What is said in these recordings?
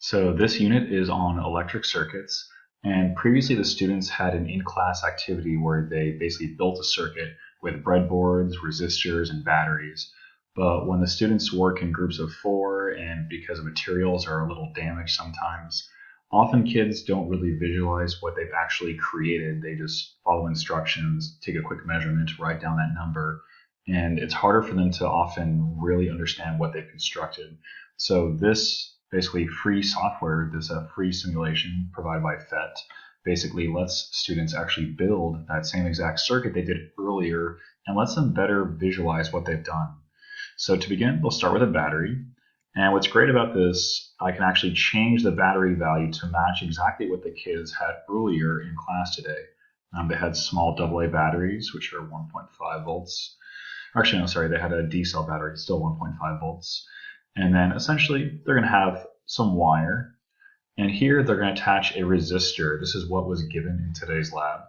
So this unit is on electric circuits, and previously the students had an in-class activity where they basically built a circuit with breadboards, resistors, and batteries. But when the students work in groups of four, and because materials are a little damaged sometimes, often kids don't really visualize what they've actually created. They just follow instructions, take a quick measurement, write down that number, and it's harder for them to often really understand what they've constructed. So this basically free software, this free simulation provided by PhET, basically lets students actually build that same exact circuit they did earlier and lets them better visualize what they've done. So to begin, we'll start with a battery. And what's great about this, I can actually change the battery value to match exactly what the kids had earlier in class today. They had small AA batteries, which are 1.5 volts. Actually, no, sorry, they had a D cell battery, still 1.5 volts. And then essentially they're going to have some wire. And here they're going to attach a resistor. This is what was given in today's lab.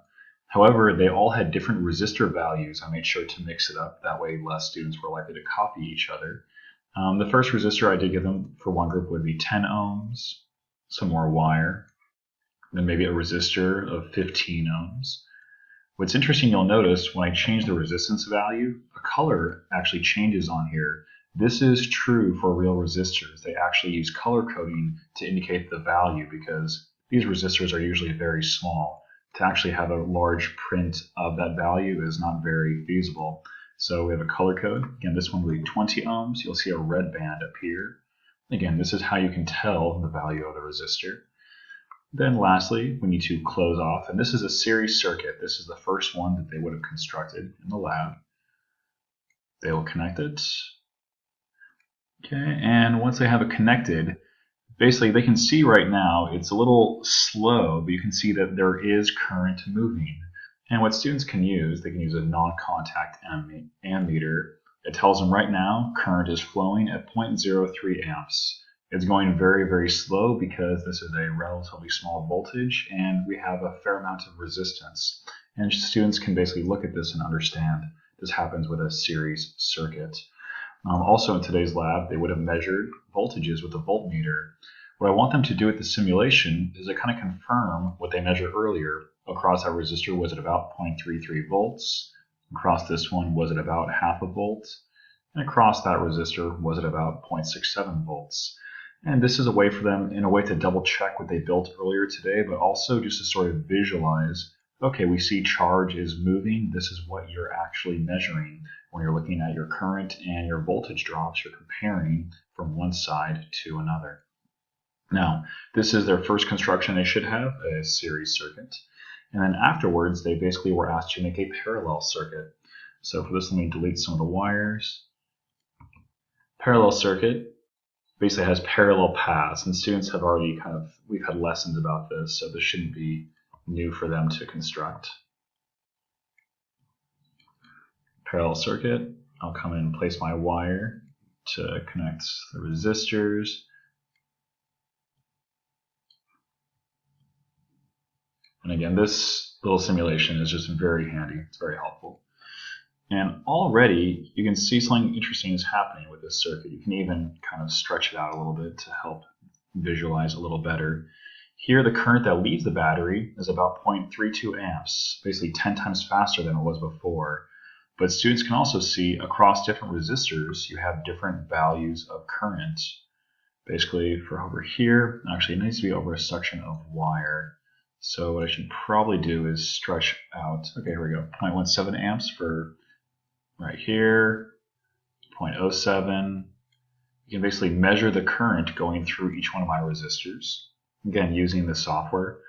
However, they all had different resistor values. I made sure to mix it up. That way less students were likely to copy each other. The first resistor I did give them for one group would be 10 ohms, some more wire, then maybe a resistor of 15 ohms. What's interesting, you'll notice when I change the resistance value, a color actually changes on here. This is true for real resistors. They actually use color coding to indicate the value because these resistors are usually very small. To actually have a large print of that value is not very feasible. So we have a color code. Again, this one will be 20 ohms. You'll see a red band appear. Again, this is how you can tell the value of the resistor. Then lastly, we need to close off, and this is a series circuit. This is the first one that they would have constructed in the lab. They will connect it. Okay, and once they have it connected, basically they can see right now it's a little slow, but you can see that there is current moving. And what students can use, they can use a non-contact ammeter. It tells them right now current is flowing at 0.03 amps. It's going very, very slow because this is a relatively small voltage and we have a fair amount of resistance. And students can basically look at this and understand this happens with a series circuit. Also in today's lab, they would have measured voltages with a voltmeter. What I want them to do with the simulation is to kind of confirm what they measured earlier. Across that resistor, was it about 0.33 volts? Across this one, was it about half a volt? And across that resistor, was it about 0.67 volts? And this is a way for them, in a way, to double check what they built earlier today, but also just to sort of visualize, okay, we see charge is moving. This is what you're actually measuring when you're looking at your current and your voltage drops. You're comparing from one side to another. Now, this is their first construction. They should have a series circuit. And then afterwards, they basically were asked to make a parallel circuit. So for this, let me delete some of the wires. Parallel circuit basically has parallel paths, and students have already we've had lessons about this, so this shouldn't be new for them to construct. Parallel circuit, I'll come in and place my wire to connect the resistors. And again, this little simulation is just very handy. It's very helpful. And already you can see something interesting is happening with this circuit. You can even kind of stretch it out a little bit to help visualize a little better. Here, the current that leaves the battery is about 0.32 amps, basically 10 times faster than it was before. But students can also see across different resistors, you have different values of current. Basically, for over here, actually it needs to be over a section of wire. So what I should probably do is stretch out, okay, here we go, 0.17 amps for right here, 0.07. You can basically measure the current going through each one of my resistors, again, using the software.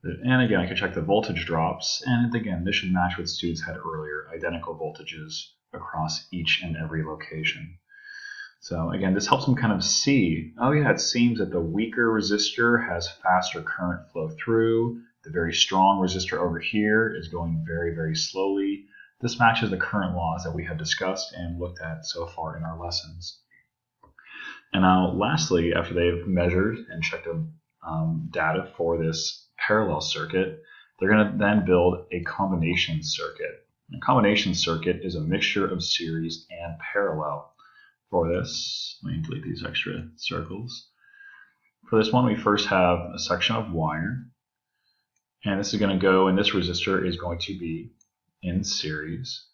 And again, I can check the voltage drops, and again, this should match what students had earlier, identical voltages across each and every location. So again, this helps them kind of see, oh yeah, it seems that the weaker resistor has faster current flow through. The very strong resistor over here is going very, very slowly. This matches the current laws that we have discussed and looked at so far in our lessons. And now lastly, after they've measured and checked the data for this parallel circuit, they're going to then build a combination circuit. A combination circuit is a mixture of series and parallel. For this, let me delete these extra circles. For this one, we first have a section of wire, and this is going to go, and this resistor is going to be in series.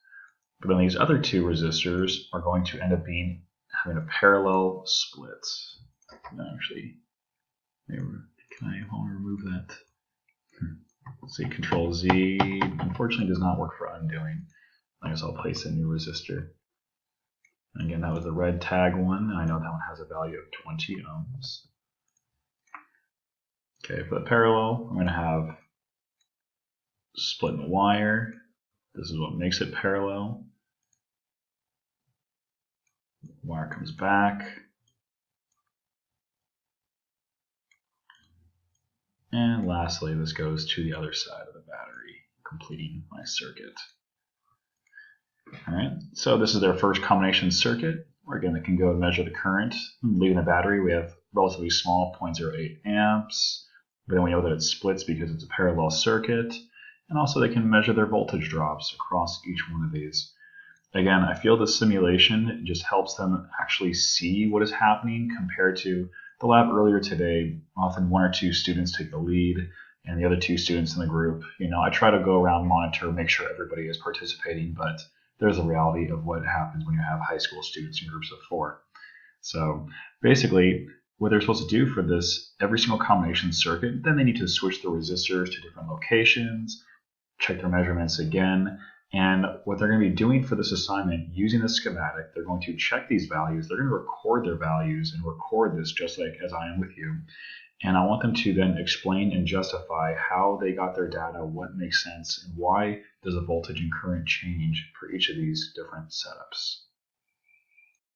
But then these other two resistors are going to end up having a parallel split. Actually, can I remove that? Let's see, Control Z. Unfortunately, does not work for undoing. I guess I'll place a new resistor. And again, that was the red tag one. I know that one has a value of 20 ohms. Okay, for the parallel, I'm going to have split in the wire. This is what makes it parallel. Wire comes back. And lastly, this goes to the other side of the battery, completing my circuit. Alright, so this is their first combination circuit, where again they can go and measure the current. Leaving the battery, we have relatively small 0.08 amps, but then we know that it splits because it's a parallel circuit, and also they can measure their voltage drops across each one of these. Again, I feel the simulation just helps them actually see what is happening compared to the lab earlier today. Often one or two students take the lead, and the other two students in the group, I try to go around, monitor, make sure everybody is participating, but there's a reality of what happens when you have high school students in groups of 4. So basically, what they're supposed to do for this every single combination circuit, then they need to switch the resistors to different locations, check their measurements again, and what they're going to be doing for this assignment, using the schematic, they're going to check these values, they're going to record their values and record this just like as I am with you. And I want them to then explain and justify how they got their data, what makes sense, and why does the voltage and current change for each of these different setups.